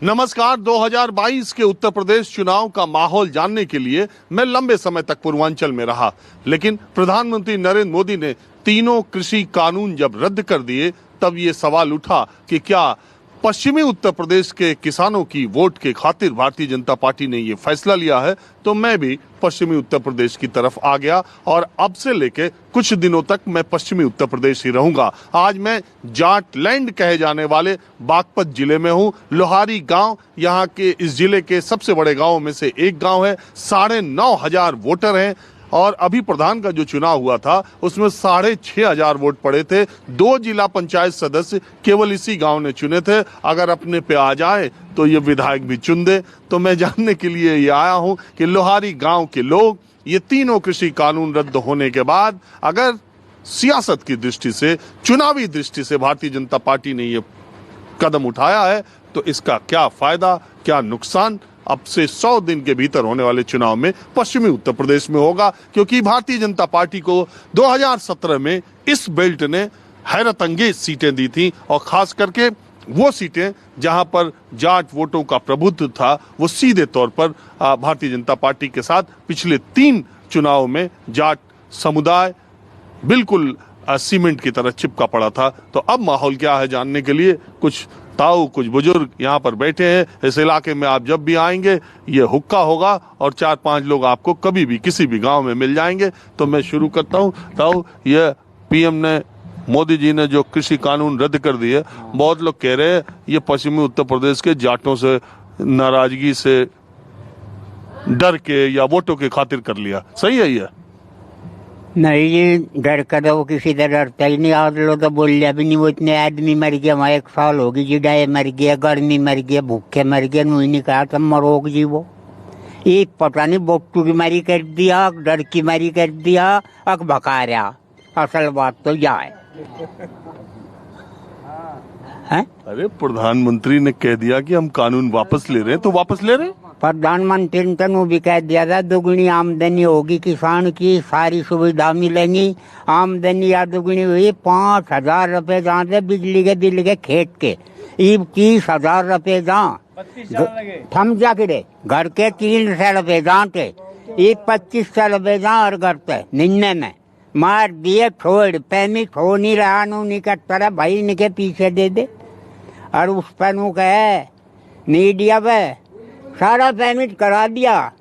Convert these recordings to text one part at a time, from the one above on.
नमस्कार। 2022 के उत्तर प्रदेश चुनाव का माहौल जानने के लिए मैं लंबे समय तक पूर्वांचल में रहा, लेकिन प्रधानमंत्री नरेंद्र मोदी ने तीनों कृषि कानून जब रद्द कर दिए तब ये सवाल उठा कि क्या पश्चिमी उत्तर प्रदेश के किसानों की वोट के खातिर भारतीय जनता पार्टी ने ये फैसला लिया है। तो मैं भी पश्चिमी उत्तर प्रदेश की तरफ आ गया और अब से लेके कुछ दिनों तक मैं पश्चिमी उत्तर प्रदेश ही रहूंगा। आज मैं जाटलैंड कहे जाने वाले बागपत जिले में हूं। लोहारी गांव यहाँ के इस जिले के सबसे बड़े गांवों में से एक गांव है। 9,500 वोटर हैं और अभी प्रधान का जो चुनाव हुआ था उसमें 6,500 वोट पड़े थे। 2 जिला पंचायत सदस्य केवल इसी गांव ने चुने थे। अगर अपने पे आ जाए तो ये विधायक भी चुन दे। तो मैं जानने के लिए ये आया हूं कि लोहारी गांव के लोग ये तीनों कृषि कानून रद्द होने के बाद अगर सियासत की दृष्टि से, चुनावी दृष्टि से भारतीय जनता पार्टी ने ये कदम उठाया है तो इसका क्या फायदा, क्या नुकसान अब से 100 दिन के भीतर होने वाले चुनाव में पश्चिमी उत्तर प्रदेश में होगा। क्योंकि भारतीय जनता पार्टी को 2017 में इस बेल्ट ने हैरत अंगेज सीटें दी थी और खास करके वो सीटें जहां पर जाट वोटों का प्रभुत्व था वो सीधे तौर पर भारतीय जनता पार्टी के साथ पिछले 3 चुनाव में जाट समुदाय बिल्कुल सीमेंट की तरह चिपका पड़ा था। तो अब माहौल क्या है जानने के लिए कुछ ताऊ, कुछ बुजुर्ग यहाँ पर बैठे हैं। इस इलाके में आप जब भी आएंगे ये हुक्का होगा और 4-5 लोग आपको कभी भी किसी भी गांव में मिल जाएंगे। तो मैं शुरू करता हूँ। ताऊ, ये पीएम ने, मोदी जी ने जो कृषि कानून रद्द कर दिए, बहुत लोग कह रहे हैं ये पश्चिमी उत्तर प्रदेश के जाटों से नाराजगी से डर के या वोटों के खातिर कर लिया, सही है ये? नहीं जी, डर का तो किसी तरह डरता ही नहीं। आज लोग तो बोल लिया भी नहीं। वो इतने आदमी मर गया, वहाँ 1 साल होगी जी, डाय मर गया, गर्मी मर गया, भूखे मर गया, नुई नहीं कहा तब मरोग जी। वो ये पता नहीं बोट्टू की मारी कर दिया, डर की मारी कर दिया, अक भका रहा। असल बात तो जाए है। अरे प्रधानमंत्री ने कह दिया कि हम कानून वापस ले रहे हैं तो वापस ले रहे हैं। प्रधानमंत्री ने तो भी कह दिया था दुगनी आमदनी होगी किसान की, सारी सुविधा मिलेंगी। आमदनी या दुगनी हुई, 5,000 रुपए जहाँ थे बिजली के बिल के खेत के, 30,000 रुपए जहाँ थम जा के घर के 300 रुपए जहाँ थे, 2500 रुपए जहाँ और घर पे 99 में मार दिए। छोड़ पेमिट हो नहीं रहा, नू नहीं करता रहा भाई, इनके पीछे दे दे। और उस पर नू कहे मीडिया पे सारा पेमेंट करा दिया।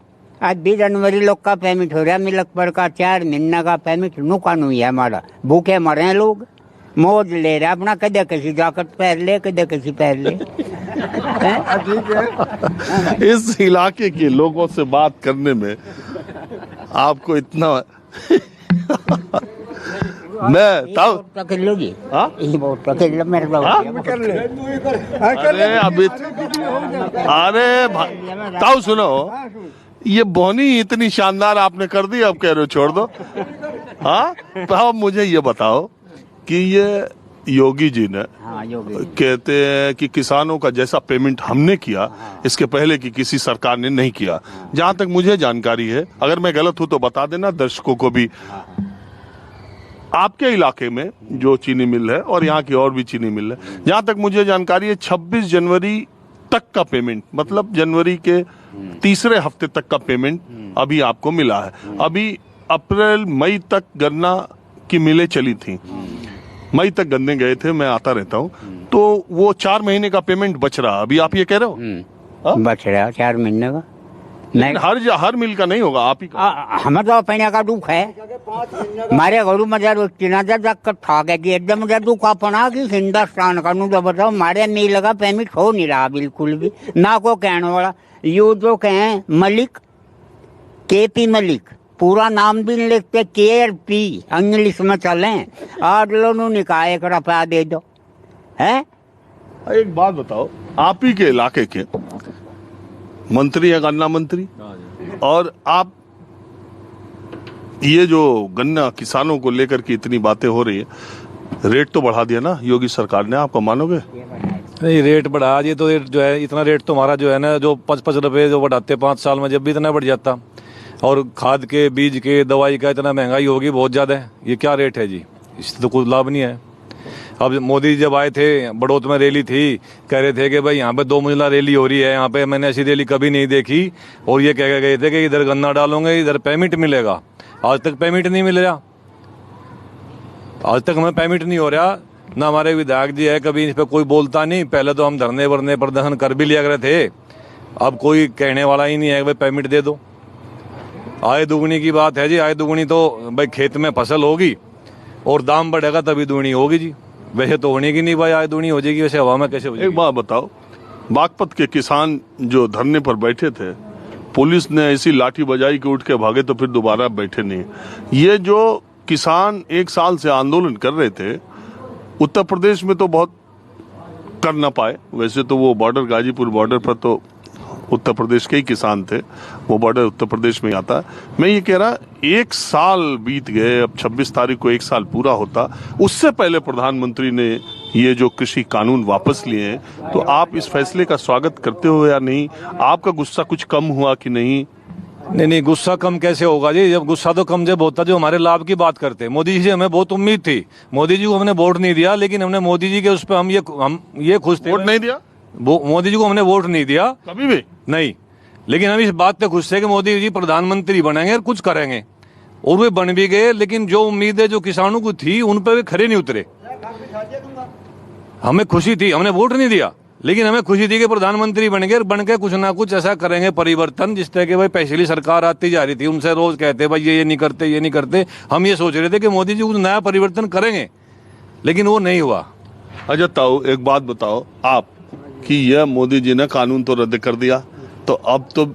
आज 20 जनवरी लोग का पेमेंट हो रहा है, मिलक पर का 4 महीना का पेमेंट नुकानू है हमारा। भूखे मरे हैं लोग, मौज ले रहे अपना, कदे किसी जैकेट पहन ले, कदे किसी पहन ले। इस इलाके के लोगों से बात करने में आपको इतना मैं ताऊ कर लो जी, बहुत कर लो मेरे अरे अभी अरे ताऊ सुनो, ये बोनी इतनी शानदार आपने कर दी, अब कह रहे हो छोड़ दो। हाँ, तो अब मुझे ये बताओ कि ये योगी जी ने कहते हैं कि किसानों का जैसा पेमेंट हमने किया इसके पहले की किसी सरकार ने नहीं किया। जहां तक मुझे जानकारी है, अगर मैं गलत हूं तो बता देना दर्शकों को भी। आपके इलाके में जो चीनी मिल है और यहाँ की और भी चीनी मिल है, जहां तक मुझे जानकारी है 26 जनवरी तक का पेमेंट, मतलब जनवरी के तीसरे हफ्ते तक का पेमेंट अभी आपको मिला है। अभी अप्रैल मई तक गन्ना की मिलें चली थी, मई तक गन्ने गए थे, मैं आता रहता हूँ। तो वो 4 महीने का पेमेंट बच रहा, अभी आप ये कह रहे हो? बच रहा 4 महीने का। हर मिल का नहीं होगा, आप ही का। हमें तो अपने का दुख है। हमारे घरों में एकदम दुख अपना कि हिंदुस्तान का नू तो बताओ, हमारे मिल का पेमेंट हो नहीं रहा बिल्कुल भी ना। को कहने वाला यू जो कहें मलिक, KP मलिक, पूरा नाम भी नहीं लिखते, KP इंग्लिश में चले। आज लोगों ने कहा 1 रुपया दे दो है। एक बात बताओ, आप ही के इलाके के मंत्री है गन्ना मंत्री, और आप ये जो गन्ना किसानों को लेकर के इतनी बातें हो रही है, रेट तो बढ़ा दिया ना योगी सरकार ने, आपको मानोगे? नहीं, रेट बढ़ा दिए तो रेट जो है, इतना रेट तो हमारा जो है ना, जो 5-5 रुपए जो बढ़ाते 5 साल में, जब भी इतना बढ़ जाता। और खाद के, बीज के, दवाई का इतना महंगाई होगी बहुत ज्यादा है। ये क्या रेट है जी, इससे तो कोई लाभ नहीं है। अब मोदी जी जब आए थे, बड़ौत में रैली थी, कह रहे थे कि भाई यहाँ पे 2 मंजिला रैली हो रही है, यहाँ पे मैंने ऐसी रैली कभी नहीं देखी, और ये कह गए थे कि इधर गन्ना डालोगे इधर पेमेंट मिलेगा। आज तक पेमेंट नहीं मिल रहा, आज तक हमें पेमेंट नहीं हो रहा। ना हमारे विधायक जी है, कभी इस पर कोई बोलता नहीं। पहले तो हम धरने वरने प्रदर्शन कर भी लिया करते थे, अब कोई कहने वाला ही नहीं है भाई पेमेंट दे दो। आय दुगनी की बात है जी, आय दुगनी तो भाई खेत में फसल होगी और दाम बढ़ेगा तभी दुगनी होगी जी, वैसे तो होने की नहीं भाई, आय दुगनी हो जाएगी, वैसे हवा में कैसे हो जाएगी। एक बात बताओ, बागपत के किसान जो धरने पर बैठे थे, पुलिस ने ऐसी लाठी बजाई कि उठ के भागे तो फिर दोबारा बैठे नहीं। ये जो किसान 1 साल से आंदोलन कर रहे थे, उत्तर प्रदेश में तो बहुत कर ना पाए, वैसे तो वो बॉर्डर गाजीपुर बॉर्डर पर तो उत्तर प्रदेश के ही किसान थे, वो बॉर्डर उत्तर प्रदेश में आता है। मैं ये कह रहा 1 साल बीत गए, अब 26 तारीख को 1 साल पूरा होता, उससे पहले प्रधानमंत्री ने ये जो कृषि कानून वापस लिए हैं, तो आप इस फैसले का स्वागत करते हो या नहीं? आपका गुस्सा कुछ कम हुआ कि नहीं? नहीं, गुस्सा कम कैसे होगा जी, जब गुस्सा तो कम जब होता जो हमारे लाभ की बात करते। मोदी जी से हमें बहुत उम्मीद थी, मोदी जी को हमने वोट नहीं दिया, लेकिन हमने मोदी जी के उस पर हम ये खुश थे। वोट नहीं दिया? मोदी जी को हमने वोट नहीं दिया कभी भी नहीं, लेकिन हम इस बात पे खुश थे कि मोदी जी प्रधानमंत्री बनेंगे और कुछ करेंगे, और वे बन भी गए। लेकिन जो उम्मीदें जो किसानों को थी उन पर वे खरे नहीं उतरे। हमें खुशी थी, हमने वोट नहीं दिया, लेकिन हमें खुशी थी कि प्रधानमंत्री बन गए, बन के कुछ ना कुछ ऐसा करेंगे परिवर्तन, जिस तरह के भाई पिछली सरकार आती जा रही थी, उनसे रोज कहते भाई ये नहीं करते, ये नहीं करते। हम ये सोच रहे थे कि मोदी जी कुछ नया परिवर्तन करेंगे, लेकिन वो नहीं हुआ। अच्छा ताऊ, एक बात बताओ आप कि यह मोदी जी ने कानून तो रद्द कर दिया, तो अब तो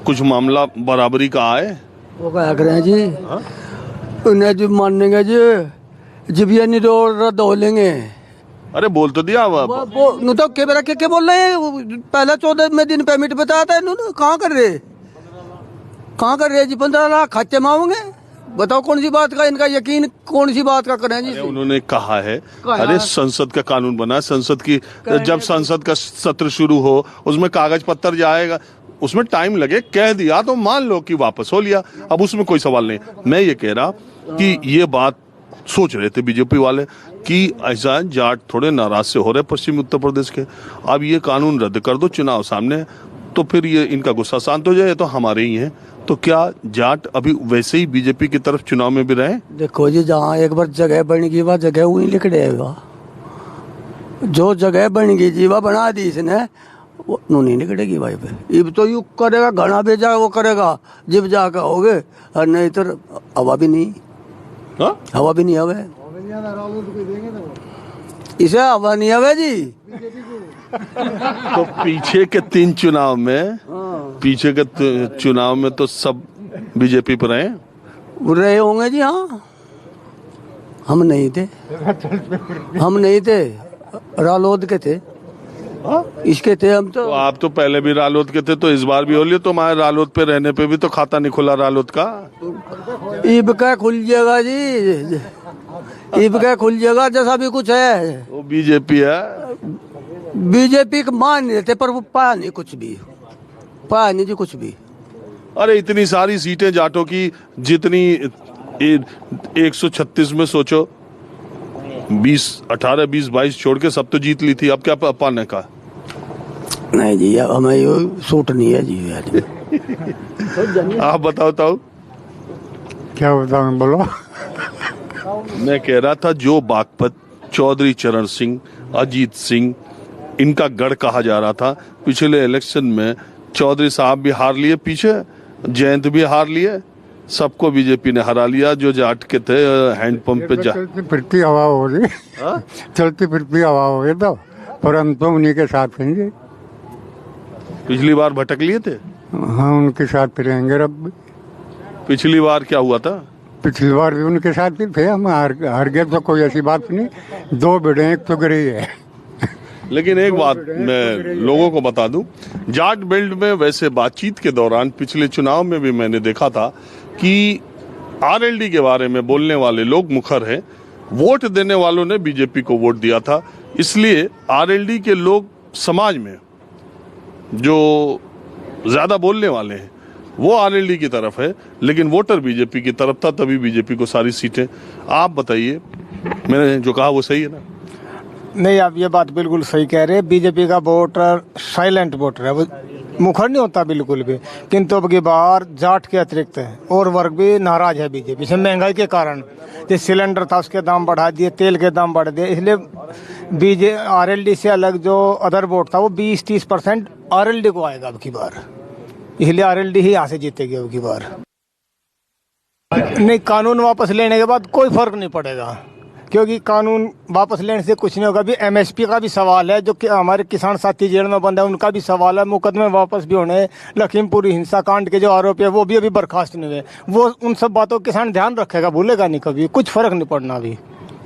कुछ मामला बराबरी का आए। वो क्या कर रहे हैं जी, उन्हें जो मानेंगे जी, जब ये नहीं रद्द हो लेंगे। अरे बोल तो दिया वो तो क्या बोल रहे हैं, पहले 14 दिन पेमेंट बताया था इन्होंने, कहाँ कर रहे जी? 15 लाख खाते में आओगे, बताओ कौन सी बात का इनका यकीन, कौन सी बात का करें जी? उन्होंने कहा है, अरे संसद का कानून बना, संसद की जब संसद का सत्र शुरू हो उसमें कागज पत्तर जाएगा, उसमें टाइम लगे, कह दिया तो मान लो कि वापस हो लिया, अब उसमें कोई सवाल नहीं। मैं ये कह रहा कि ये बात सोच रहे थे बीजेपी वाले कि ऐसा जाट थोड़े नाराज से हो रहे पश्चिमी उत्तर प्रदेश के, अब ये कानून रद्द कर दो, चुनाव सामने तो फिर ये इनका गुस्सा शांत हो जाए, तो हमारे ही हैं। तो क्या जाट अभी वैसे ही बीजेपी की तरफ चुनाव में भी रहे? देखो जी, जहाँ एक बार जगह बन गई वह जगह वही लिखड़ेगा, जो जगह बन गई जी वह बना दी इसने, वो नहीं निकलेगी भाई पे। अब तो यू करेगा, घना भेजा वो करेगा, जब जाकर होगे, और नहीं तो हवा भी नहीं, हवा भी नहीं आवे, इसे हवा नहीं आवे जी। तो पीछे के 3 चुनाव में, पीछे के चुनाव में तो सब बीजेपी पर रहे होंगे जी। हाँ, हम नहीं थे, रालोद के थे, इसके थे हम तो आप तो पहले भी रालोद के थे, तो इस बार भी हो लिया, तो हमारे रालोद पे रहने पे भी तो खाता नहीं खुला रालोद का। ईब का खुल जाएगा जी, ईब का खुल जाएगा, जैसा भी कुछ है। वो बीजेपी है, बीजेपी को मान नहीं देते, पर वो पाया नहीं कुछ भी, पाया नहीं जी कुछ भी। अरे इतनी सारी सीटें जाटों की, जितनी 136 में सोचो 18, 20, 22 छोड़ के सब तो जीत ली थी, अब क्या पाने का? नहीं जी, हमें ये सूट नहीं है जी। आप बताओ ताऊ। क्या बताऊं, बोलो। मैं कह रहा था जो बागपत चौधरी चरण सिंह, अजीत सिंह, इनका गढ़ कहा जा रहा था, पिछले इलेक्शन में चौधरी साहब भी हार लिए, पीछे जयंत भी हार लिए, सबको बीजेपी ने हरा लिया। जो जाट के थे हैंडपंप पे चलती फिरती हवा हो रही, चलती फिरती हवा हो गई, तो पर हम तो उन्हीं के साथ रहेंगे। पिछली बार भटक लिए थे, हाँ उनके साथ फिरेंगे अब। पिछली बार क्या हुआ था? पिछली बार भी उनके साथ ही थे, हम हार गए, तो कोई ऐसी बात नहीं, 2 बेड़े एक तो गिरी है। लेकिन एक बात मैं लोगों को बता दूं, जाट बेल्ट में वैसे बातचीत के दौरान पिछले चुनाव में भी मैंने देखा था कि आरएलडी के बारे में बोलने वाले लोग मुखर हैं, वोट देने वालों ने बीजेपी को वोट दिया था, इसलिए आरएलडी के लोग समाज में जो ज्यादा बोलने वाले हैं वो आरएलडी की तरफ है, लेकिन वोटर बीजेपी की तरफ था, तभी बीजेपी को सारी सीटें। आप बताइए, मैंने जो कहा वो सही है ना? नहीं, आप ये बात बिल्कुल सही कह रहे हैं। बीजेपी का वोटर साइलेंट वोटर है, वो मुखर नहीं होता बिल्कुल भी। किंतु अब की बार जाट के अतिरिक्त है और वर्ग भी नाराज है बीजेपी से महंगाई के कारण। जो सिलेंडर था उसके दाम बढ़ा दिए, तेल के दाम बढ़ा दिए, इसलिए आरएलडी से अलग जो अदर वोट था वो 20-30% आरएलडी को आएगा अब की बार, इसलिए आरएलडी ही यहाँ से जीतेगी अब की बार। नहीं, कानून वापस लेने के बाद कोई फर्क नहीं पड़ेगा, क्योंकि कानून वापस लेने से कुछ नहीं होगा। अभी एमएसपी का भी सवाल है, जो कि हमारे किसान साथी जेल में बंद है, उनका भी सवाल है। मुकदमे वापस भी होने, लखीमपुर हिंसा कांड के जो आरोपी है वो भी अभी बर्खास्त नहीं हुए। वो उन सब बातों किसान ध्यान रखेगा, भूलेगा नहीं कभी, कुछ फर्क नहीं पड़ना अभी।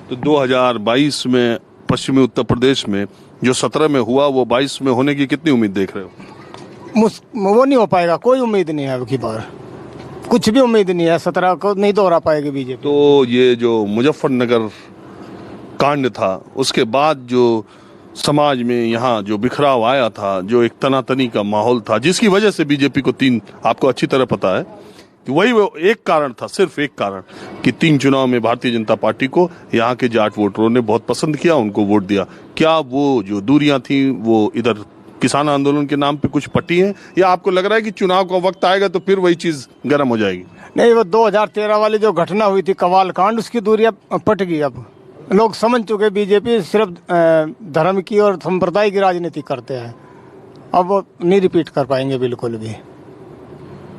तो 2022 में पश्चिमी उत्तर प्रदेश में जो 17 में हुआ वो 22 में होने की कितनी उम्मीद देख रहे हो? वो नहीं हो पाएगा, कोई उम्मीद नहीं है अब की बार, कुछ भी उम्मीद नहीं है। 17 को नहीं दोहरा पाएगी बीजेपी। तो ये जो मुजफ्फरनगर कांड था उसके बाद जो समाज में यहाँ जो बिखराव आया था, जो एक तनातनी का माहौल था, जिसकी वजह से बीजेपी को 3, आपको अच्छी तरह पता है कि वही वो एक कारण था, सिर्फ एक कारण, कि 3 चुनाव में भारतीय जनता पार्टी को यहाँ के जाट वोटरों ने बहुत पसंद किया, उनको वोट दिया। क्या वो जो दूरियां थी वो इधर किसान आंदोलन के नाम पे कुछ पटी है, या आपको लग रहा है कि चुनाव का वक्त आएगा तो फिर वही चीज गर्म हो जाएगी? नहीं, वो 2013 वाली जो घटना हुई थी कवाल कांड, उसकी दूरियां पट गई। अब लोग समझ चुके बीजेपी सिर्फ धर्म की और संप्रदाय की राजनीति करते हैं, अब वो नहीं रिपीट कर पाएंगे बिल्कुल भी।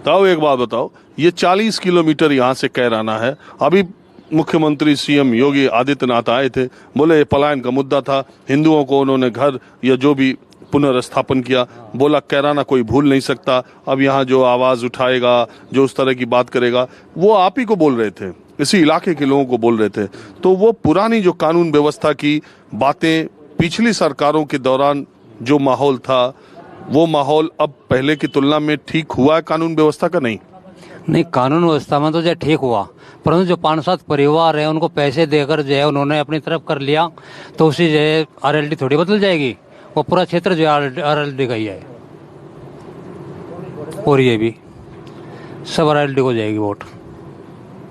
तो एक बात बताओ, ये 40 किलोमीटर यहाँ से कैराना है। अभी मुख्यमंत्री सीएम योगी आदित्यनाथ आए थे, बोले ये पलायन का मुद्दा था, हिंदुओं को उन्होंने घर या जो भी पुनर्स्थापन किया, बोला कैराना कोई भूल नहीं सकता। अब यहाँ जो आवाज उठाएगा, जो उस तरह की बात करेगा, वो आप ही को बोल रहे थे, इसी इलाके के लोगों को बोल रहे थे। तो वो पुरानी जो कानून व्यवस्था की बातें, पिछली सरकारों के दौरान जो माहौल था, वो माहौल अब पहले की तुलना में ठीक हुआ है कानून व्यवस्था का? नहीं, कानून व्यवस्था में तो जो ठीक हुआ, परंतु जो 5-7 परिवार है उनको पैसे देकर जो है उन्होंने अपनी तरफ कर लिया, तो उसी जो है आरएलडी थोड़ी बदल जाएगी। वो पूरा क्षेत्र जो है आरएलडी का ही है, और ये भी सब आरएलडी को जाएगी वोट।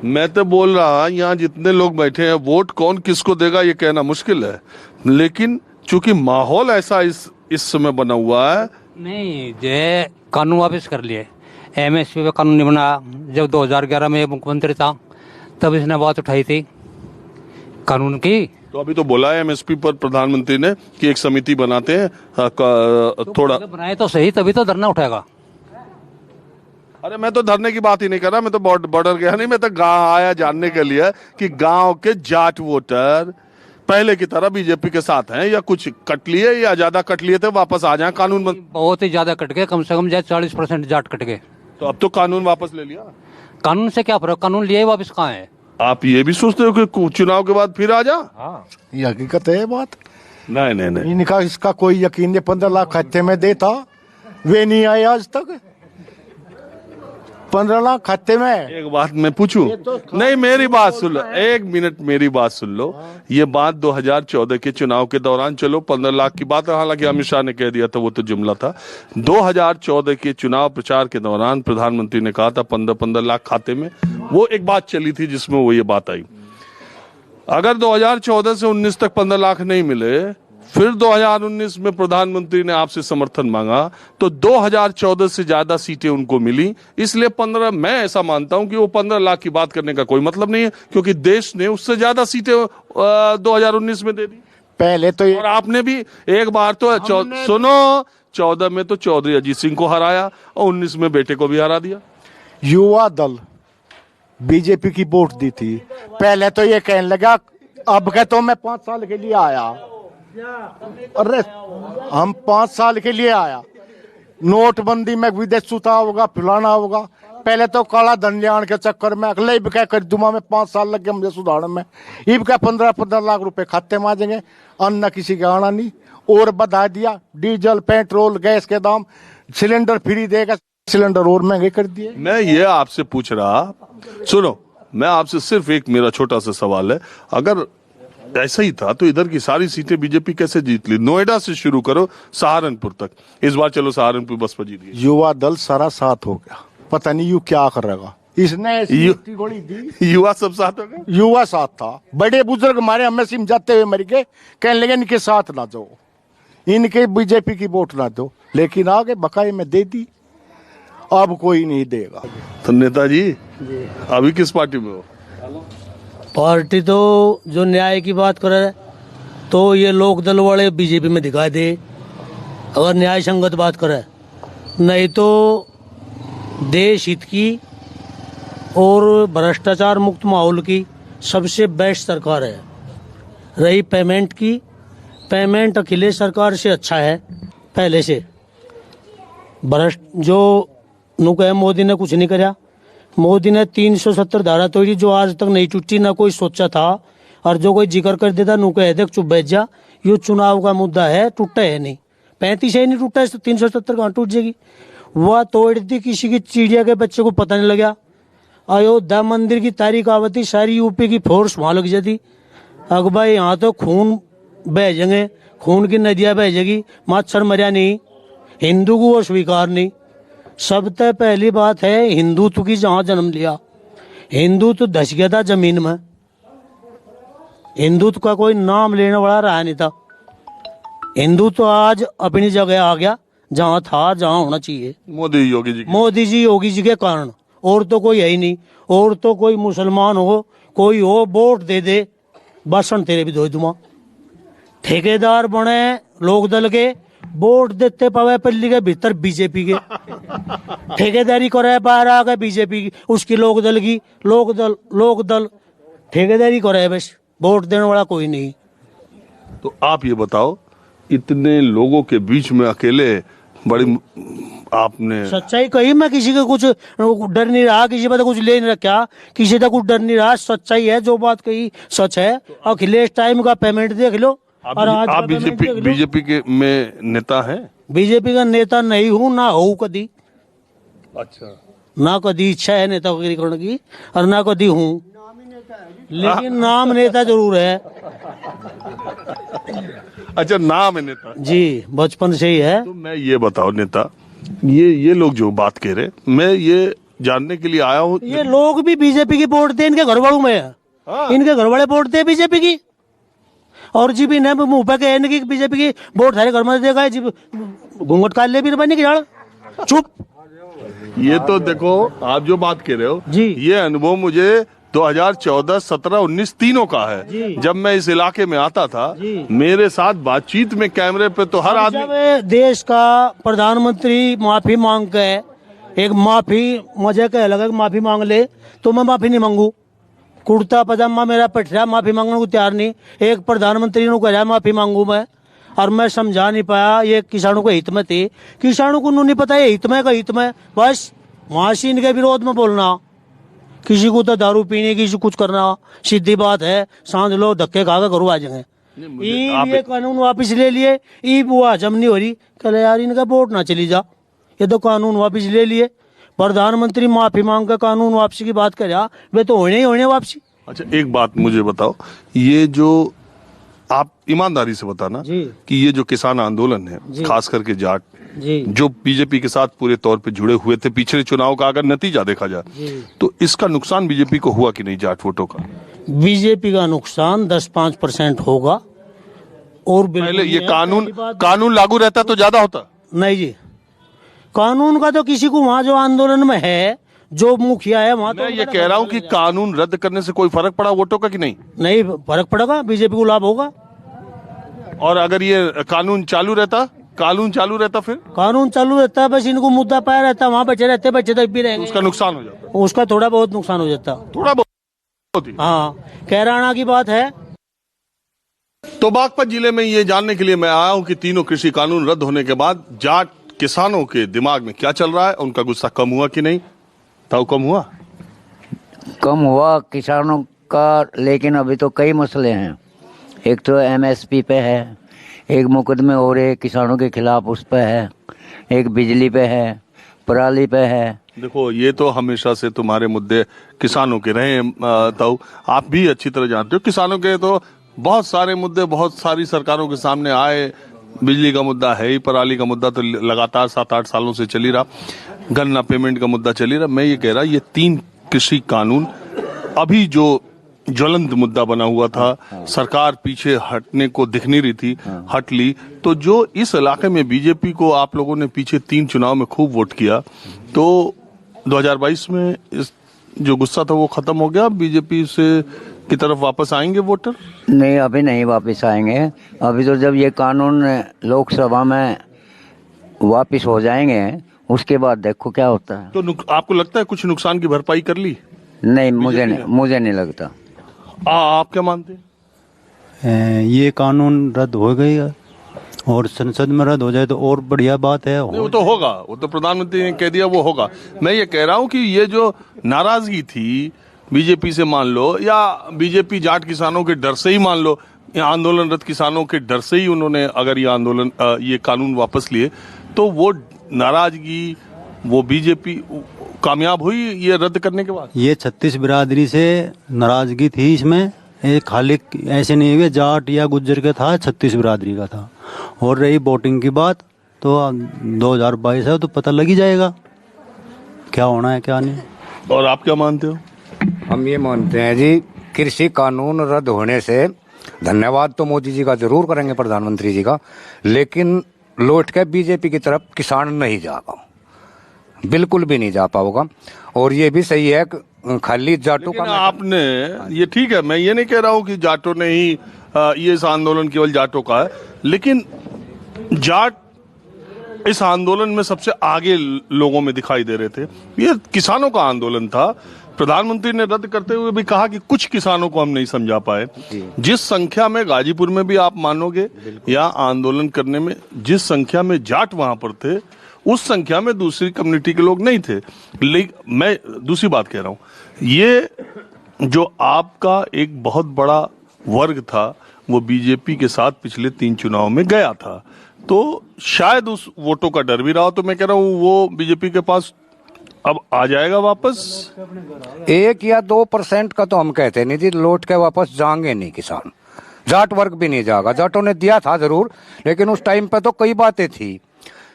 मैं तो बोल रहा, यहाँ जितने लोग बैठे हैं, वोट कौन किसको देगा ये कहना मुश्किल है, लेकिन चूंकि माहौल ऐसा इस समय बना हुआ है। नहीं, जो कानून वापस कर लिए, एमएसपी पे कानून नहीं बना। जब 2011 में मुख्यमंत्री था तब इसने बात उठाई थी कानून की। तो अभी तो बोला है एमएसपी पर प्रधानमंत्री ने कि एक समिति बनाते हैं, थोड़ा बनाए तो सही, तभी तो धरना उठाएगा। अरे मैं तो धरने की बात ही नहीं कर रहा, मैं तो बॉर्डर गया नहीं, मैं तो गांव आया जानने के लिए कि गांव के जाट वोटर पहले की तरह बीजेपी के साथ हैं, या कुछ कट लिए, या ज्यादा कट लिए थे, वापस आ जाए कानून। बहुत ही ज्यादा कट गए, कम से कम 40% जाट कट गए। तो अब तो कानून वापस ले लिया। कानून से क्या फर्क, कानून लिया ही वापस कहाँ है? आप ये भी सोचते हो कि चुनाव के बाद फिर आ जा? हाँ, ये हकीकत है बात। नहीं इनका इसका कोई यकीन नहीं। 15 लाख खाते में देता, वे नहीं आए आज तक। 15 लाख खाते में। एक बात मैं पूछूं? नहीं, मेरी बात सुन लो, 1 मिनट मेरी बात सुन लो। ये बात 2014 के चुनाव के दौरान, चलो 15 लाख की बात, हालांकि अमित शाह ने कह दिया था, वो तो जुमला था। 2014 के चुनाव प्रचार के दौरान प्रधानमंत्री ने कहा था 15-15 लाख खाते में। वो एक बात चली थी जिसमें वो ये बात आई। अगर 2014 से 19 तक 15 लाख नहीं मिले, फिर 2019 में प्रधानमंत्री ने आपसे समर्थन मांगा, तो 2014 से ज्यादा सीटें उनको मिली। इसलिए 15, मैं ऐसा मानता हूं कि वो 15 लाख की बात करने का कोई मतलब नहीं है, क्योंकि देश ने उससे ज्यादा सीटें 2019 में दे दी पहले तो। और आपने भी एक बार तो सुनो, 14 में तो चौधरी अजीत सिंह को हराया और 19 में बेटे को भी हरा दिया। युवा दल बीजेपी की वोट दी थी। पहले तो ये कहने लगा, अब के तो मैं 5 साल के लिए आया। अरे हम 5 साल के लिए आया, नोटबंदी में विदेश सुता होगा, फुलाना होगा। पहले तो काला धन लियान के चक्कर में अगले भी क्या कर दूंगा, मैं 5 साल लग गए मुझे सुधारने में। इब क्या 15-15 लाख रुपए खाते में आ जाएंगे, अन्न किसी का आना नहीं। और बढ़ा दिया डीजल, पेट्रोल, गैस के दाम, सिलेंडर फ्री देगा, सिलेंडर और महंगे कर दिए। मैं ये आपसे पूछ रहा, सुनो, मैं आपसे सिर्फ एक मेरा छोटा सा सवाल है, अगर ऐसा ही था तो इधर की सारी सीटें बीजेपी कैसे जीत ली? नोएडा से शुरू करो सहारनपुर तक। इस बार चलो सहारनपुर बसपा जीत गई। युवा दल सारा साथ हो गया, पता नहीं यू क्या कर रहेगा। इसने ऐसी यू- मिट्टी गोली दी। युवा सब साथ हो गए। युवा साथ था, बड़े बुजुर्ग हमारे हमें समझाते हुए मर गए, कहने लगे इनके साथ ना जाओ, इनके बीजेपी की वोट ना दो, लेकिन आगे बकाये में दे दी, अब कोई नहीं देगा। तो नेताजी अभी किस पार्टी में हो? पार्टी तो जो न्याय की बात करे तो ये लोक दल वाले बीजेपी में दिखाई दे, अगर न्याय संगत बात करे, नहीं तो देश हित की और भ्रष्टाचार मुक्त माहौल की सबसे बेस्ट सरकार है। रही पेमेंट की, पेमेंट अखिलेश सरकार से अच्छा है पहले से। भ्रष्ट जो नुक है, मोदी ने कुछ नहीं कराया। मोदी ने 370 धारा तोड़ी जो आज तक नहीं टूटी, ना कोई सोचा था, और जो कोई जिक्र कर देता नुक है देख चुप बैठ जा, ये चुनाव का मुद्दा है, टूटा है नहीं, 35 है नहीं टूटा, 370 कहाँ टूट जाएगी। वह तोड़ दी, किसी की चिड़िया के बच्चे को पता नहीं लगा। अयोध्या मंदिर की तारीख आवती, सारी यूपी की फोर्स वहां लग जाती। अग भाई यहाँ तो खून बह जाएंगे, खून की नदियां बह जाएगी, मच्छर मरिया नहीं, हिंदू को वो स्वीकार नहीं। सबसे पहली बात है हिंदुत्व की, जहां जन्म लिया हिंदुत्व धस गया था जमीन में, हिंदुत्व का कोई नाम लेने वाला रहा नहीं था। हिंदुत्व आज अपनी जगह आ गया, जहां था, जहां होना चाहिए। मोदी योगी जी की। मोदी जी योगी जी के कारण, और तो कोई है ही नहीं। और तो कोई मुसलमान हो, कोई हो, वोट दे दे, भाषण तेरे भी दो दूंगा। ठेकेदार बने लोक दल के, वोट देते पावे पल्ली के भीतर बीजेपी के, ठेकेदारी करे बाहर आ गए बीजेपी की, उसकी लोक दल ठेकेदारी करे, बस वोट देने वाला कोई नहीं। तो आप ये बताओ, इतने लोगों के बीच में अकेले बड़ी आपने सच्चाई कही, मैं किसी का कुछ डर नहीं रहा, किसी पर कुछ ले नहीं रखा, किसी का कुछ डर नहीं रहा। सच्चाई है, जो बात कही सच है। अखिलेश टाइम का पेमेंट देख लो, और आज आप बीजेपी के में नेता हैं? बीजेपी का नेता नहीं हूँ, ना हो कदी, अच्छा, ना कदी इच्छा है नेता करने की, और ना कदी हूँ, लेकिन नाम नेता जरूर है। अच्छा, नाम है नेता जी, बचपन से ही है। तो मैं ये बताओ नेता, ये लोग जो बात कह रहे, मैं ये जानने के लिए आया हूँ। ये लोग भी बीजेपी की वोट दे, इनके घर वालों में है, इनके घर वाले वोट दे बीजेपी की, और जी भी ने मुंह पे कहे कि बीजेपी की वोट सारे घर में देगा, जी घूंघट काट ले भी बनी की झाड़, चुप। ये तो देखो, आप जो बात कह रहे हो जी, ये अनुभव मुझे 2014, 17, 19 तीनों का है। जब मैं इस इलाके में आता था, मेरे साथ बातचीत में कैमरे पे तो हर आदमी, जब देश का प्रधानमंत्री माफी मांग के, एक माफी मुझे कह लगा कि माफी मांग ले, तो मैं माफी नहीं मांगू। कुर्ता पजामा मेरा पटरा, माफी मांगने को तैयार नहीं। एक प्रधानमंत्री ने कहा माफी मांगू मैं, और मैं समझा नहीं पाया, ये किसानों के हित में थे, किसानों को नहीं पता ये हित में का हित में, बस वहां से इनके विरोध में बोलना, किसी को तो दारू पीने, किसी को कुछ करना, सीधी बात है। सांझ लो धक्के खा के घरों आ जाएंगे। ये कानून वापिस ले लिए, ई वो हजम नहीं हो रही, कल यार इनका वोट ना चली जा, ये तो कानून वापिस ले लिए। प्रधानमंत्री माफी मांग कर कानून वापसी की बात कर, वे तो होने ही होने वापसी। अच्छा, एक बात मुझे बताओ, ये जो आप ईमानदारी से बताना कि ये जो किसान आंदोलन है, खास करके जाट, जो बीजेपी के साथ पूरे तौर पे जुड़े हुए थे, पिछले चुनाव का अगर नतीजा देखा जाए तो इसका नुकसान बीजेपी को हुआ कि नहीं, जाट वोटों का? बीजेपी का नुकसान 10-5% होगा। और पहले ये कानून लागू रहता तो ज्यादा होता? नहीं जी, कानून का तो किसी को, वहाँ जो आंदोलन में है, जो मुखिया है वहाँ, मैं ये कह रहा हूँ कि कानून रद्द करने से कोई फर्क पड़ा वोटों का कि नहीं? नहीं फर्क पड़ेगा, बीजेपी को लाभ होगा। और अगर ये कानून चालू रहता फिर? कानून चालू रहता है, बस इनको मुद्दा पाया रहता, वहाँ बैठे रहते तब भी रहेंगे, उसका नुकसान हो जाता, उसका थोड़ा बहुत नुकसान हो जाता, थोड़ा बहुत ही। हाँ, कैराना की बात है। तो बागपत जिले में ये जानने के लिए मैं आया हूँ कि तीनों कृषि कानून रद्द होने के बाद जाट किसानों के दिमाग में क्या चल रहा है, उनका गुस्सा कम हुआ कि नहीं? ताऊ, कम हुआ? कम हुआ किसानों का, लेकिन अभी तो कई मसले हैं। एक तो MSP पे है, एक मुकदमे हो रहे किसानों के खिलाफ उस पे है, एक बिजली पे है, पराली पे है। देखो, ये तो हमेशा से तुम्हारे मुद्दे किसानों के रहे हैं ताऊ, आप भी अच्छी तरह जानते हो। किसानों के तो बहुत सारे मुद्दे बहुत सारी सरकारों के सामने आए, बिजली का मुद्दा है ही, पराली का मुद्दा तो लगातार 7-8 सालों से चल ही रहा, गन्ना पेमेंट का मुद्दा चल ही रहा। मैं ये कह रहा, ये तीन कृषि कानून अभी जो ज्वलंत मुद्दा बना हुआ था, सरकार पीछे हटने को दिख नहीं रही थी, हट ली। तो जो इस इलाके में बीजेपी को आप लोगों ने पीछे 3 चुनाव में खूब वोट किया, तो 2022 में इस जो गुस्सा था वो खत्म हो गया, बीजेपी से की तरफ वापस आएंगे वोटर? नहीं, अभी नहीं वापस आएंगे। अभी तो जब ये कानून लोकसभा में वापस हो जाएंगे उसके बाद देखो क्या होता है। तो आपको लगता है कुछ नुकसान की भरपाई कर ली? नहीं, मुझे नहीं लगता। आप क्या मानते हैं? ये कानून रद्द हो गई है और संसद में रद्द हो जाए तो और बढ़िया बात है। नहीं, वो तो होगा, वो तो प्रधानमंत्री ने कह दिया, वो होगा। मैं ये कह रहा हूँ कि ये जो नाराजगी थी बीजेपी से मान लो, या बीजेपी जाट किसानों के डर से ही मान लो, या आंदोलनरत किसानों के डर से ही उन्होंने अगर ये कानून वापस लिए, तो वो नाराजगी, वो बीजेपी कामयाब हुई ये रद्द करने के बाद? ये 36 बिरादरी से नाराजगी थी इसमें, एक खाली ऐसे नहीं हुए जाट या गुज्जर का था, 36 बिरादरी का था। और रही वोटिंग की बात, तो 2022 है तो पता लग ही जाएगा क्या होना है क्या नहीं। और आप क्या मानते हो? हम ये मानते हैं जी, कृषि कानून रद्द होने से धन्यवाद तो मोदी जी का जरूर करेंगे, प्रधानमंत्री जी का, लेकिन लौट के बीजेपी की तरफ किसान नहीं जाएगा, बिल्कुल भी नहीं जा पाओगा। और ये भी सही है खाली जाटों का आपने ये ठीक है, मैं ये नहीं कह रहा हूँ कि जाटों ने ही ये इस आंदोलन केवल जाटों का है, लेकिन जाट इस आंदोलन में सबसे आगे लोगों में दिखाई दे रहे थे। ये किसानों का आंदोलन था। प्रधानमंत्री ने रद्द करते हुए भी कहा कि कुछ किसानों को हम नहीं समझा पाए। जिस संख्या में गाजीपुर में भी आप मानोगे या आंदोलन करने में जिस संख्या में जाट वहां पर थे, उस संख्या में दूसरी कम्युनिटी के लोग नहीं थे। लेकिन मैं दूसरी बात कह रहा हूं, ये जो आपका एक बहुत बड़ा वर्ग था वो बीजेपी के साथ पिछले 3 चुनाव में गया था, तो शायद उस वोटों का डर भी रहा। तो मैं कह रहा हूं वो बीजेपी के पास अब आ जाएगा वापस। 1 या 2% का तो हम कहते नहीं जी, लौट के वापस जाएंगे नहीं किसान, जाट वर्ग भी नहीं जाएगा। जाटों ने दिया था जरूर, लेकिन उस टाइम पे तो कई बातें थी।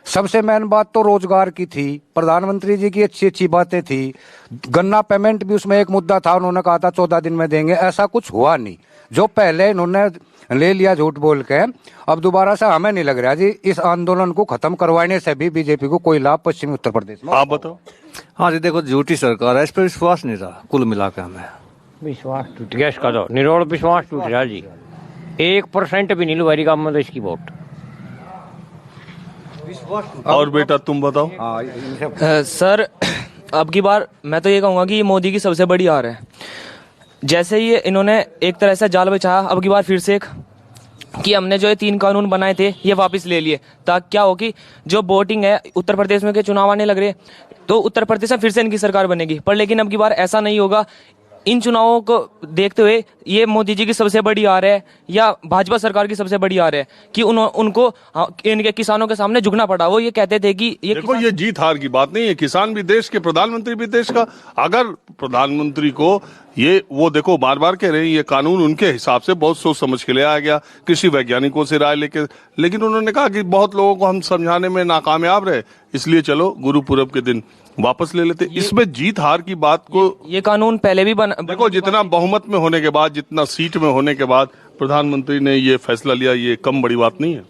सबसे मेन बात तो रोजगार की थी, प्रधानमंत्री जी की अच्छी अच्छी बातें थी, गन्ना पेमेंट भी उसमें एक मुद्दा था, उन्होंने कहा था 14 दिन में देंगे, ऐसा कुछ हुआ नहीं। जो पहले इन्होंने ले लिया झूठ बोल के, अब दोबारा से हमें नहीं लग रहा जी इस आंदोलन को खत्म करवाने से भी बीजेपी को कोई लाभ पश्चिमी उत्तर प्रदेश में। आप बताओ। हाँ जी, देखो झूठी सरकार है, इस पर विश्वास नहीं रहा कुल मिलाकर हमें। विश्वास टूट गया इसका, तो निरोड़ विश्वास टूट रहा जी। 1% भी नहीं लुवारी का मतलब इसकी वोट। और बेटा तुम बताओ। सर अब की बार मैं तो ये कहूँगा कि ये मोदी की सबसे बड़ी हार है। जैसे ही इन्होंने एक तरह से जाल बिछाया, अब की बार फिर से एक कि हमने जो ये 3 कानून बनाए थे ये वापस ले लिए, ताकि क्या हो कि जो वोटिंग है उत्तर प्रदेश में के चुनाव आने लग रहे तो उत्तर प्रदेश में फिर से इनकी सरकार बनेगी। पर लेकिन अब की बार ऐसा नहीं होगा। इन चुनावों को देखते हुए ये मोदी जी की सबसे बड़ी हार है या भाजपा सरकार की सबसे बड़ी हार है कि उनको इनके किसानों के सामने झुकना पड़ा। वो ये कहते थे कि देखो ये जीत हार की बात नहीं है, किसान भी देश के, प्रधानमंत्री भी देश का। अगर प्रधानमंत्री को ये वो देखो बार बार कह रहे हैं ये कानून उनके हिसाब से बहुत सोच समझ के ले आया गया, कृषि वैज्ञानिकों से राय लेके, लेकिन उन्होंने कहा कि बहुत लोगों को हम समझाने में नाकामयाब रहे, इसलिए चलो गुरु पूरब के दिन वापस ले लेते। इसमें जीत हार की बात को ये कानून पहले भी देखो, जितना बहुमत में होने के बाद, जितना सीट में होने के बाद प्रधानमंत्री ने ये फैसला लिया, ये कम बड़ी बात नहीं है।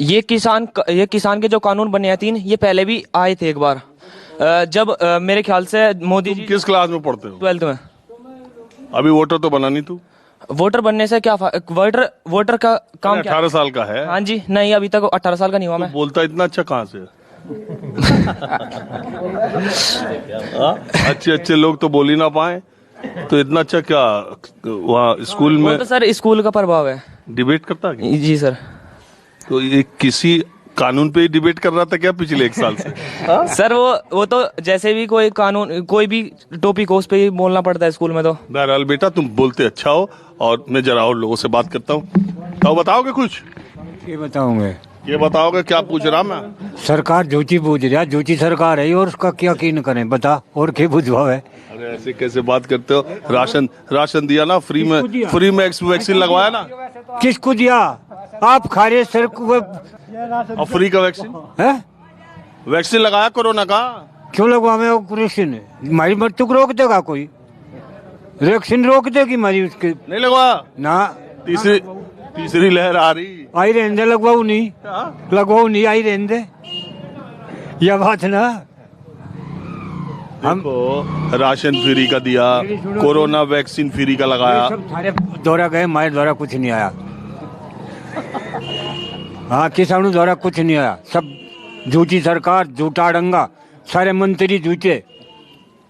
ये किसान के जो कानून बने हैं 3, ये पहले भी आए थे एक बार, जब मेरे ख्याल से मोदी जी। किस क्लास में पढ़ते हो? 12th में। अभी वोटर तो बना नहीं तू? वोटर बनने से क्या वोटर का काम 18 साल का है? हाँ जी, नहीं अभी तक 18 साल का नहीं हुआ। मैं बोलता इतना अच्छा कहाँ से? अच्छे लोग तो बोल ही ना पाए, तो इतना अच्छा क्या वहाँ स्कूल में? तो सर स्कूल का प्रभाव है। डिबेट करता है? जी सर। तो ये किसी कानून पे ही डिबेट कर रहा था क्या पिछले 1 साल से? सर वो तो जैसे भी कोई कानून, कोई भी टॉपिक हो उस पे ही बोलना पड़ता है स्कूल में। तो बहरहाल बेटा तुम बोलते अच्छा हो, और मैं जरा और लोगों से बात करता हूँ। तो बताओगे कुछ? ये बताऊंगे, ये बताओगे क्या पूछ रहा मैं? सरकार झूठी पूछ रहा, झूठी सरकार है और उसका क्या कीन करें बता, और क्या बुझवाव है? अरे ऐसे कैसे बात करते हो? राशन दिया ना, फ्री में वैक्सीन लगवाया ना? किसको दिया? आप खा रहे सर को फ्री का वैक्सीन है? वैक्सीन लगाया कोरोना का? क्यों लगवावे वैक्सीन? हमारी मृत्यु को रोक देगा कोई? वैक्सीन रोक देगी हमारी उसके? नहीं लगवा ना। तीसरी लहर आ रही, आई रहने दे, लगवाऊ नहीं, लगवाऊ नहीं, आई रहने दे, यह बात ना। हमको राशन फ्री का दिया, कोरोना वैक्सीन फ्री का लगाया, सब सारे दौरा गए, हमारे द्वारा कुछ नहीं आया। हाँ, किसानों द्वारा कुछ नहीं आया। सब झूठी सरकार, झूठा डंगा, सारे मंत्री झूठे,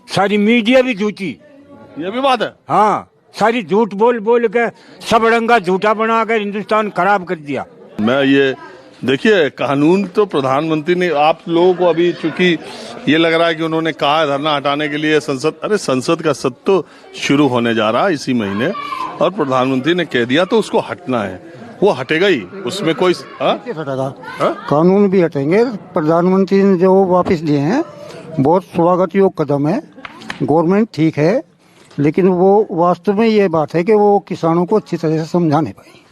सारी मीडिया भी झूठी। ये भी बात है। हाँ, सारी झूठ बोल बोल के सब डंगा झूठा बनाकर हिंदुस्तान खराब कर दिया। मैं ये देखिए, कानून तो प्रधानमंत्री ने, आप लोगों को अभी चूंकि ये लग रहा है कि उन्होंने कहा है धरना हटाने के लिए संसद, अरे संसद का सत्र तो शुरू होने जा रहा है इसी महीने, और प्रधानमंत्री ने कह दिया तो उसको हटना है, वो हटेगा ही, उसमें कोई हटेगा। कानून भी हटेंगे। प्रधानमंत्री ने जो वापस लिए हैं बहुत स्वागत योग्य कदम है। गवर्नमेंट ठीक है, लेकिन वो वास्तव में ये बात है कि वो किसानों को अच्छी तरह से समझा नहीं पाई।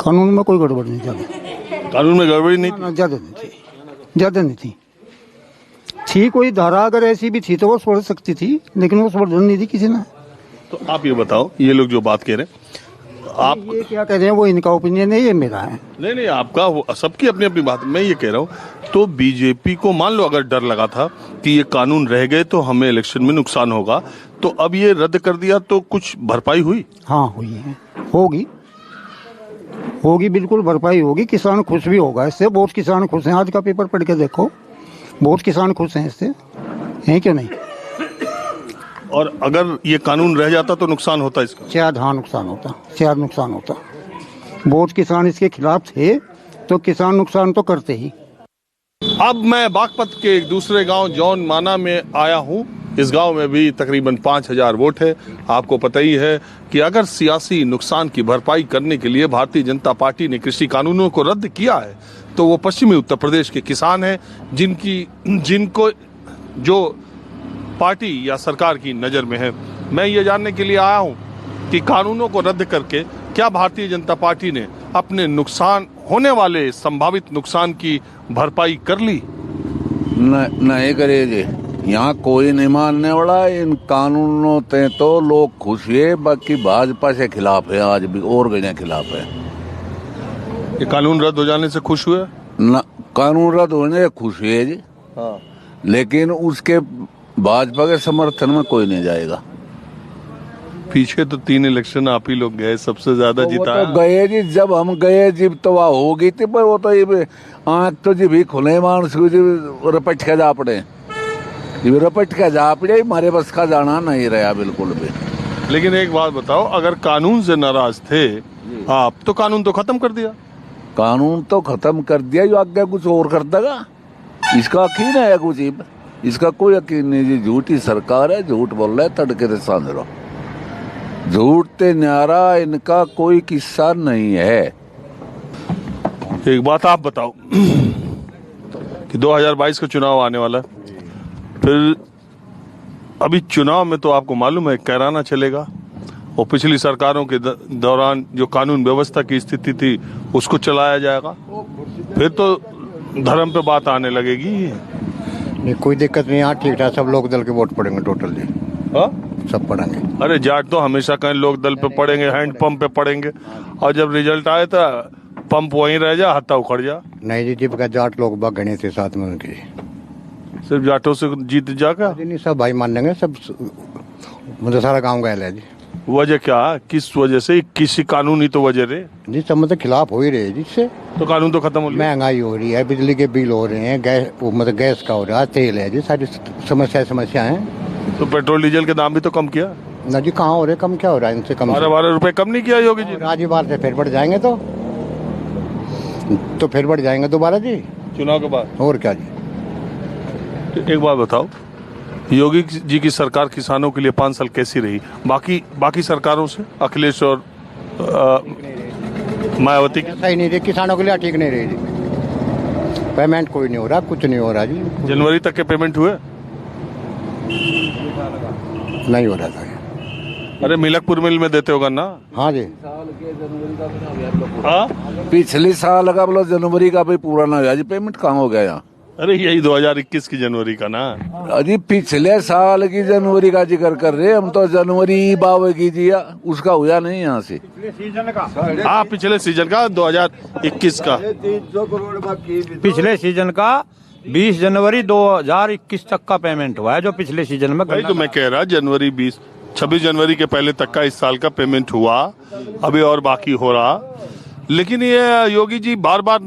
कानून में कोई गड़बड़ नहीं थी। कानून में गड़बड़ी नहीं थी? ज्यादा नहीं थी। कोई धारा अगर ऐसी भी थी तो वो छोड़ सकती थी, लेकिन वो छोड़ नहीं थी किसी ने। तो आप ये बताओ, ये लोग जो बात कह रहे हैं, आप ये क्या कह रहे हैं वो इनका ओपिनियन है, ये मेरा है। नहीं, आपका, सबकी अपनी अपनी बात। मैं ये कह रहा हूँ, तो बीजेपी को मान लो अगर डर लगा था कि ये कानून रह गए तो हमें इलेक्शन में नुकसान होगा, तो अब ये रद्द कर दिया तो कुछ भरपाई हुई? हाँ, हुई है, होगी, बिल्कुल भरपाई होगी। किसान खुश भी होगा इससे, बहुत किसान खुश हैं। आज का पेपर पढ़ के देखो, बहुत किसान खुश हैं इससे, हैं क्यों नहीं? और अगर ये कानून रह जाता तो नुकसान होता इसका? शायद हाँ, नुकसान होता। बहुत किसान इसके खिलाफ थे, तो किसान नुकसान तो करते ही। अब मैं बागपत के एक दूसरे गांव जौन माना में आया हूं। इस गांव में भी तकरीबन 5000 वोट है। आपको पता ही है कि अगर सियासी नुकसान की भरपाई करने के लिए भारतीय जनता पार्टी ने कृषि कानूनों को रद्द किया है, तो वो पश्चिमी उत्तर प्रदेश के किसान हैं जिनको जो पार्टी या सरकार की नजर में है। मैं ये जानने के लिए आया हूं कि कानूनों को रद्द करके क्या भारतीय जनता पार्टी ने अपने नुकसान होने वाले संभावित नुकसान की भरपाई कर ली? नहीं करे जी, यहाँ कोई नहीं मानने वाला। इन कानूनों से तो लोग खुश है, बाकी भाजपा से खिलाफ है, आज भी और गए खिलाफ है। ये कानून रद्द हो जाने से खुश हुए? ना, कानून रद्द होने से खुश है जी। हाँ। लेकिन उसके भाजपा के समर्थन में कोई नहीं जाएगा। पीछे तो 3 इलेक्शन आप ही लोग गए, सबसे ज्यादा जिताया। तो गए जी, जब हम गए जब तो वह हो गई थी, पर वो तो ये आँख तो जी भी खुले मानस रपट के जा पड़े, रपट के जा पड़े, हमारे बस का जाना नहीं रहा बिल्कुल भी। लेकिन एक बात बताओ, अगर कानून से नाराज थे आप, तो कानून तो खत्म कर दिया। कानून तो खत्म कर दिया, जो आगे कुछ और कर देगा इसका यकीन है कुछ? इसका कोई यकीन नहीं जी। झूठी सरकार है, झूठ बोल रहा है, तड़के से सांझ रहो, झूठ ते न्यारा इनका कोई किस्सा नहीं है। एक बात आप बताओ कि 2022 का चुनाव आने वाला है, फिर अभी चुनाव में तो आपको मालूम है कैराना चलेगा, और पिछली सरकारों के दौरान जो कानून व्यवस्था की स्थिति थी उसको चलाया जाएगा। फिर तो धर्म पे बात आने लगेगी। नहीं, कोई दिक्कत नहीं, यहाँ ठीक ठाक सब लोग दल के वोट पड़ेंगे टोटल जी। हाँ, सब पड़ेंगे। अरे जाट तो हमेशा कहीं लोग दल पे पड़ेंगे, हैंड पंप पे पड़ेंगे, और जब रिजल्ट आए था पंप वहीं रह जा, हत्ता उखड़ जा। नहीं जी, जब का जाट लोग बाग गणे थे साथ में उनके, सिर्फ जाटों से जीत जाएगा? नहीं, सब भाई मान लेंगे, सब मतलब सारा गाँव गए है जी। वजह क्या, किस वजह से? किसी कानूनी तो वजह रहे जी, सब मतलब खिलाफ हो ही रहे जिससे, तो कानून तो खत्म हो गया। महंगाई हो रही है, बिजली के बिल हो रहे हैं, गैस मतलब गैस का हो रहा है, तेल है जी, सारी समस्या है। तो पेट्रोल डीजल के दाम भी तो कम किया ना जी? कहाँ हो रहे, कम क्या हो रहा है इनसे? कम 12 रुपए कम नहीं किया योगी जी? राज्य बार से फिर बढ़ जाएंगे, तो फिर बढ़ जाएंगे दोबारा जी चुनाव के बाद, और क्या जी। तो एक बात बताओ, योगी जी की सरकार किसानों के लिए 5 साल कैसी रही बाकी सरकारों से, अखिलेश और मायावती की? सही नहीं रही किसानों के लिए, ठीक नहीं रही जी। पेमेंट कोई नहीं हो रहा, कुछ नहीं हो रहा जी। जनवरी तक के पेमेंट हुए? नहीं हो रहा था। अरे मिलकपुर मिल में देते होगा ना? हाँ जी। पिछले साल का बोलो जनवरी का भी पूरा ना हुआ जी, पेमेंट कहाँ हो गया यहाँ? अरे यही 2021 की जनवरी का ना। अजी पिछले साल की जनवरी का जिक्र कर रहे हम तो, जनवरी बावे की जी उसका हुआ नहीं यहाँ से। हाँ पिछले सीजन का 2021 का। पिछले सीजन का 20 जनवरी 2021 तक का पेमेंट हुआ है, जो पिछले सीजन में। भाई तो मैं कह रहा जनवरी 26 जनवरी के पहले तक का इस साल का पेमेंट हुआ, अभी और बाकी हो रहा। लेकिन ये योगी जी बार बार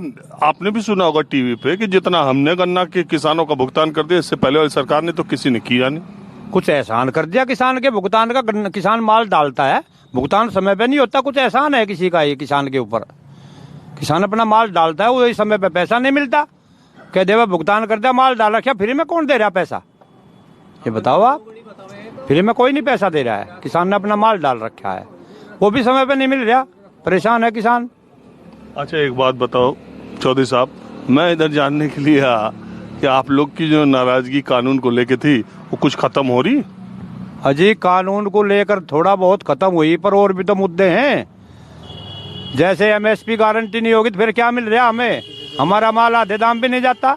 आपने भी सुना होगा टीवी पे कि जितना हमने गन्ना के किसानों का भुगतान कर दिया, इससे पहले वाली सरकार ने तो किसी ने किया नहीं। कुछ एहसान कर दिया किसान के भुगतान का। किसान माल डालता है, भुगतान समय पे नहीं होता। कुछ एहसान है किसी का ये किसान के ऊपर? किसान अपना माल डालता है, वो समय पे पैसा नहीं मिलता, कह दे भुगतान कर दिया, माल डाल रखा, फ्री में कौन दे रहा पैसा? ये बताओ आप। फ्री में कोई नहीं पैसा दे रहा है, किसान ने अपना माल डाल रखा है, वो भी समय पे नहीं मिल रहा, परेशान है किसान। अच्छा एक बात बताओ चौधरी साहब, मैं इधर जानने के लिए आया कि आप लोग की जो नाराजगी कानून को लेके थी वो कुछ खत्म हो रही? अजी कानून को लेकर थोड़ा बहुत खत्म हुई, पर और भी तो मुद्दे हैं। जैसे MSP गारंटी नहीं होगी तो फिर क्या मिल रहा हमें? हमारा माल आधे दाम भी नहीं जाता।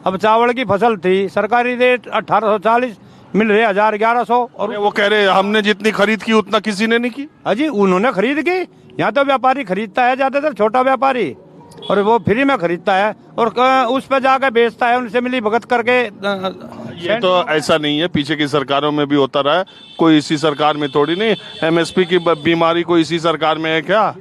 अब चावल की फसल थी, सरकारी रेट 1840 मिल रहे 1100। और वो कह रहे हमने जितनी खरीद की उतना किसी ने नहीं की। अजी उन्होंने खरीद की, यहाँ तो व्यापारी खरीदता है ज्यादातर, छोटा व्यापारी, और वो फ्री में खरीदता है और उस पे जाकर बेचता है, उनसे मिली भगत करके। ये तो ऐसा नहीं है, पीछे की सरकारों में भी होता रहा है, कोई इसी सरकार में थोड़ी नहीं। MSP की बीमारी कोई इसी सरकार में है क्या?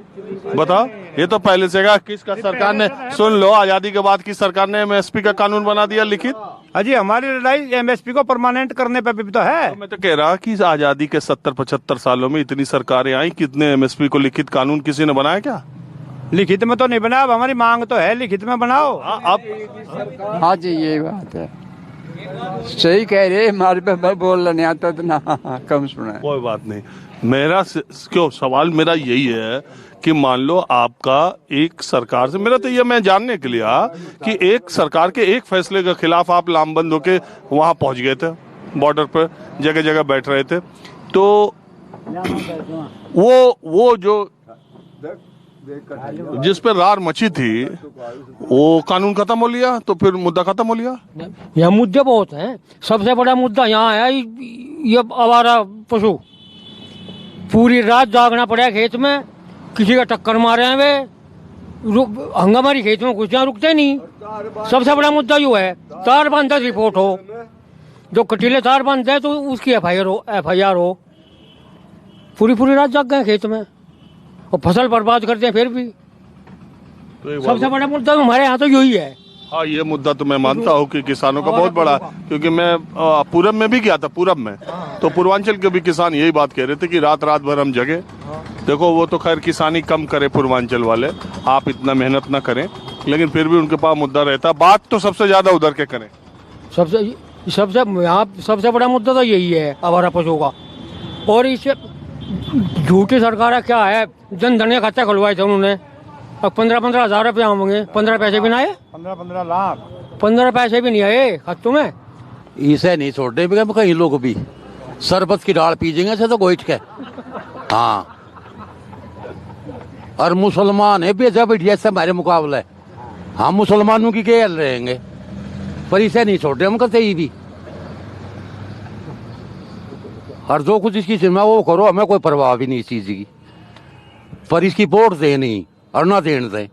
बताओ। ये तो पहले से किसका सरकार ने, सुन लो, आजादी के बाद की सरकार ने MSP का कानून बना दिया लिखित। अजी हमारी लड़ाई MSP को परमानेंट करने पे भी तो है। तो मैं तो कह रहा कि आजादी के 70-75 सालों में इतनी सरकारें आई, कितने MSP को लिखित कानून किसी ने बनाया क्या? लिखित में तो नहीं बनाया, अब हमारी मांग तो है लिखित में बनाओ। अब हाँ जी ये बात है, सही कह रहे, हमारे पे मैं बोल नहीं आता तो ना कम सुना। कोई बात नहीं, मेरा क्यों सवाल मेरा यही है कि मान लो आपका एक सरकार से, मेरा तो ये मैं जानने के लिए कि एक सरकार के एक फैसले के खिलाफ आप लामबंद होके वहां पहुंच गए थे, बॉर्डर पर जगह जगह बैठ रहे थे, तो वो जो जिस पर रार मची थी वो कानून खत्म हो लिया, तो फिर मुद्दा खत्म हो लिया। यह मुद्दे बहुत हैं, सबसे बड़ा मुद्दा यहाँ है ये आवारा पशु। पूरी रात जागना पड़ा खेत में, किसी का टक्कर मारे हैं वे, हंगामारी खेत में कुछ यहाँ रुकते नहीं। सबसे बड़ा मुद्दा जो है तार बांधा रिपोर्ट हो, जो कटीले तार बांधते हैं तो उसकी FIR हो। पूरी रात जाग गए खेत में और फसल बर्बाद करते हैं फिर भी। तो सबसे बड़ा मुद्दा हमारे यहाँ तो यही है। हाँ ये मुद्दा तो मैं मानता हूँ कि किसानों का बहुत बड़ा, क्योंकि मैं पूरब में भी गया था, पूरब में तो पूर्वांचल के भी किसान यही बात कह रहे थे कि रात भर हम जगे। देखो वो तो खैर किसानी कम करे पूर्वांचल वाले, आप इतना मेहनत ना करें, लेकिन फिर भी उनके पास मुद्दा रहता। बात तो सबसे ज्यादा उधर के करें। सबसे बड़ा मुद्दा तो यही है आवारा पशुओं का। और इससे झूठी सरकार क्या है, जन धन के खाते खुलवाए थे उन्होंने, अब 15-15 हजार रुपये होंगे, 15 पैसे भी ना आए, 15-15 लाख, 15 पैसे भी नहीं आए खातों में। इसे नहीं छोड़ने भी कहीं लोग भी शरबत की डाल पीजेंगे से तो गोइठ के। हाँ और मुसलमान है बेजा बैठिया से हमारे मुकाबले, हम मुसलमानों की क्या रहेंगे, पर इसे नहीं छोड़ रहे हम कहते ही भी। और जो कुछ इसकी चिन्ह वो करो, हमें कोई परवाह भी नहीं इस चीज की, पर इसकी वोट दे नहीं और ना देने दे।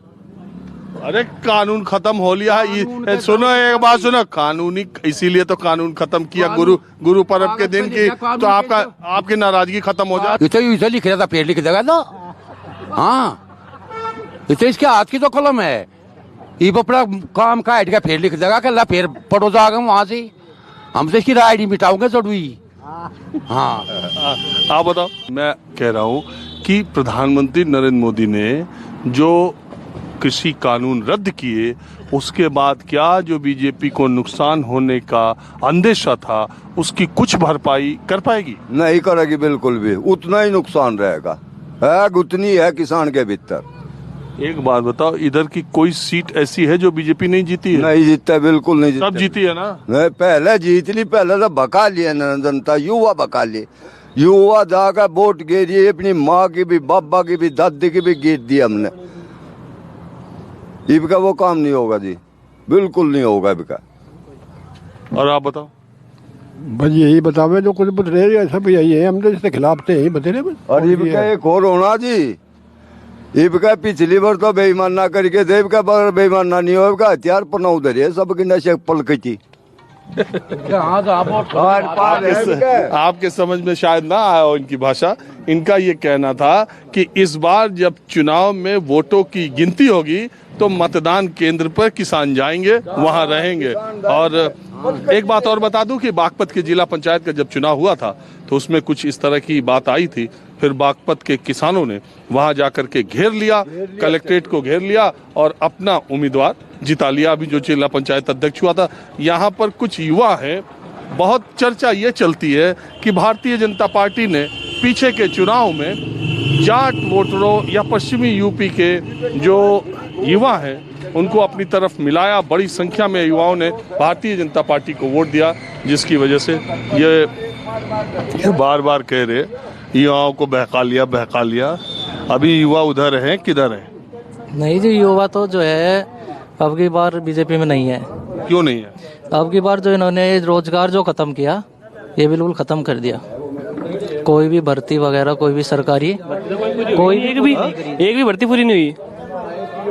अरे कानून खत्म हो लिया है। सुनो एक बात सुनो, कानूनी इसीलिए तो कानून खत्म किया गुरु पर्व के दिन की, तो आपकी नाराजगी खत्म हो जाए। इसे लिख रहा था, पेड़ लिख देगा तो। हाँ इसे इसके हाथ की तो कलम है, ये अपना काम का हट के फिर लिख देगा कि फिर पढ़ो जाएगा वहां से, हम तो इसकी राय नहीं मिटाओगे चढ़ुई। हाँ आप बताओ। मैं कह रहा हूँ कि प्रधानमंत्री नरेंद्र मोदी ने जो कृषि कानून रद्द किए, उसके बाद क्या जो बीजेपी को नुकसान होने का अंदेशा था उसकी कुछ भरपाई कर पाएगी? नहीं करेगी, बिल्कुल भी उतना ही नुकसान रहेगा, है उतनी है किसान के भीतर। एक बात बताओ, इधर की कोई सीट ऐसी है जो बीजेपी नहीं जीती है? नहीं जीतता, बिल्कुल नहीं जीतता। सब जीती है ना? नहीं, पहले जीत ली, पहले तो भगा लिया जनता, युवा भगा लिए, युवा जाकर वोट गिरी, अपनी माँ की भी, बाबा की भी, दादी की भी गिर दी हमने। इबका वो काम नहीं होगा जी, बिल्कुल नहीं होगा इबका। और आप बताओ? बस यही बतावे जो कुछ बता रहे सब यही है, हम तो इसके खिलाफ थे, यही बता रहे। और इनका एक और होना जी, इनका पिछली बार तो बेईमान ना करके देव का बार बेईमान ना नहीं होगा, हथियार पर ना उधर है सबकी नशे पलकती। आपके समझ में शायद ना आया हो इनकी भाषा। इनका ये कहना था कि इस बार जब चुनाव में वोटों की गिनती होगी तो मतदान केंद्र पर किसान जाएंगे, वहां रहेंगे। और एक बात और बता दूं कि बागपत के जिला पंचायत का जब चुनाव हुआ था तो उसमें कुछ इस तरह की बात आई थी। फिर बागपत के किसानों ने वहां जाकर के घेर लिया, कलेक्ट्रेट को घेर लिया और अपना उम्मीदवार जिता लिया। अभी जो जिला पंचायत अध्यक्ष हुआ था, यहाँ पर कुछ युवा हैं। बहुत चर्चा ये चलती है कि भारतीय जनता पार्टी ने पीछे के चुनाव में जाट वोटरों या पश्चिमी यूपी के जो युवा हैं उनको अपनी तरफ मिलाया। बड़ी संख्या में युवाओं ने भारतीय जनता पार्टी को वोट दिया, जिसकी वजह से ये बार बार कह रहे युवाओं को बहका लिया। अभी युवा उधर हैं, किधर हैं? नहीं जी, युवा तो जो है अब की बार बीजेपी में नहीं है। क्यों नहीं है? अब की बार जो इन्होंने रोजगार जो खत्म किया, ये बिल्कुल खत्म कर दिया। कोई भी भर्ती वगैरह, कोई भी सरकारी, कोई एक भी भर्ती पूरी नहीं हुई।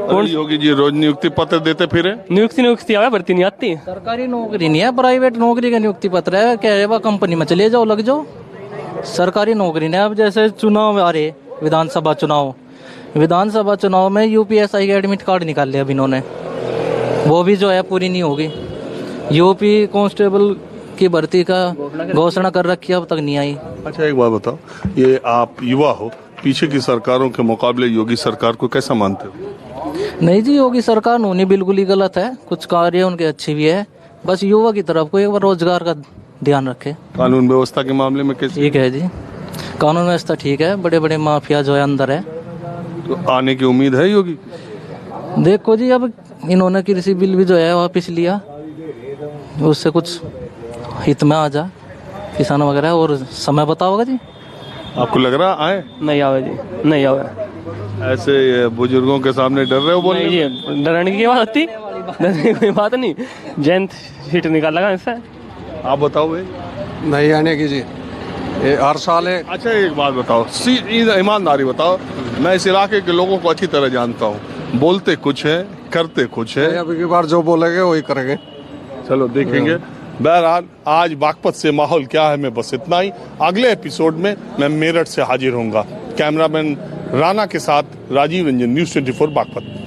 कौन योगी जी रोज नियुक्ति पत्र देते फिरे? नियुक्ति आवे, भर्ती नहीं आती। सरकारी नौकरी नहीं है, प्राइवेट नौकरी का नियुक्ति पत्र है। क्या है, वह कंपनी में चले जाओ, लग जाओ। सरकारी नौकरी नहीं। अब जैसे चुनाव आ रहे, विधानसभा चुनाव में यूपीएसआई के एडमिट कार्ड निकाल लिया अब इन्होंने, वो भी जो है पूरी नहीं होगी। यूपी कांस्टेबल की भर्ती का घोषणा कर रखी, अब तक नहीं आई। अच्छा एक बात बताओ, ये आप युवा हो, पीछे की सरकारों के मुकाबले योगी सरकार को कैसा मानते हो? नहीं जी, योगी सरकार होनी बिल्कुल ही गलत है। कुछ कार्य उनके अच्छे भी है, बस युवा की तरफ को एक बार रोजगार का ध्यान रखे। कानून व्यवस्था के मामले में कैसे? ठीक है जी, कानून व्यवस्था ठीक है। बड़े बड़े माफिया जो है अंदर है, तो आने की उम्मीद है योगी? देखो जी, अब इन्होंने कृषि बिल भी जो है वापिस लिया, उससे कुछ हित में आ जा किसान वगैरह। और समय बताओगे जी? आपको लग रहा आए? नहीं आवे जी, नहीं आवे। ऐसे बुजुर्गों के सामने डर रहे हो बोलने? नहीं जी, डरने की बात होती, डरने की कोई बात नहीं। जयंत सीट निकालेगा इससे। आप बताओ भाई। नहीं आने की जी, ये हर साल है। अच्छा एक बात बताओ, ईमानदारी बताओ, मैं इस इलाके के लोगों को अच्छी तरह जानता हूँ, बोलते कुछ है, करते कुछ है। अब की बार जो बोलेंगे वही करेंगे। चलो देखेंगे। बहरहाल आज बागपत से माहौल क्या है, मैं बस इतना ही। अगले एपिसोड में मैं मेरठ से हाजिर होऊंगा। कैमरामैन राणा के साथ राजीव रंजन, न्यूज़ 24 बागपत।